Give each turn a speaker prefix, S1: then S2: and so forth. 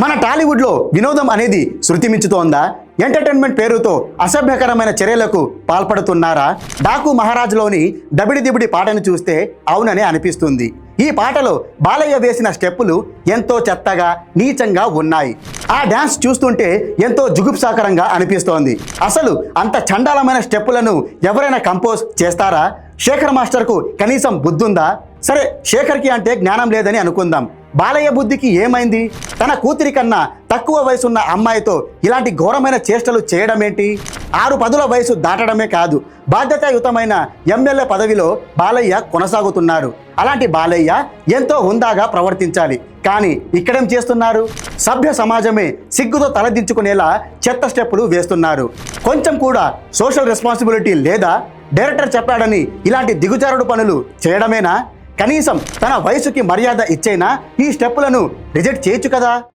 S1: మన టాలీవుడ్లో వినోదం అనేది శృతి మించుతోందా? ఎంటర్టైన్మెంట్ పేరుతో అసభ్యకరమైన చర్యలకు పాల్పడుతున్నారా? డాకు మహారాజ్లోని దబిడి దిబిడి పాటను చూస్తే అవుననే అనిపిస్తుంది. ఈ పాటలో బాలయ్య వేసిన స్టెప్పులు ఎంతో చెత్తగా, నీచంగా ఉన్నాయి. ఆ డ్యాన్స్ చూస్తుంటే ఎంతో జుగుప్సాకరంగా అనిపిస్తోంది. అసలు అంత చండాలమైన స్టెప్పులను ఎవరైనా కంపోజ్ చేస్తారా? శేఖర్ మాస్టర్కు కనీసం బుద్ధుందా? సరే, శేఖర్కి అంటే జ్ఞానం లేదని అనుకుందాం. బాలయ్య బుద్ధికి ఏమైంది? తన కూతురి కన్నా తక్కువ వయసున్న అమ్మాయితో ఇలాంటి ఘోరమైన చేష్టలు చేయడం ఏంటి? 6 వయసు దాటడమే కాదు, బాధ్యతాయుతమైన ఎమ్మెల్యే పదవిలో బాలయ్య కొనసాగుతున్నారు. అలాంటి బాలయ్య ఎంతో హుందాగా ప్రవర్తించాలి. కానీ ఇక్కడేం చేస్తున్నారు? సభ్య సమాజమే సిగ్గుతో తలదించుకునేలా చెత్త స్టెప్పులు వేస్తున్నారు. కొంచెం కూడా సోషల్ రెస్పాన్సిబిలిటీ లేదా? డైరెక్టర్ చెప్పాడని ఇలాంటి దిగుజారుడు పనులు చేయడమేనా? కనీసం తన వయసుకి మర్యాద ఇచ్చైనా ఈ స్టెప్పులను రిజెక్ట్ చేయొచ్చు కదా.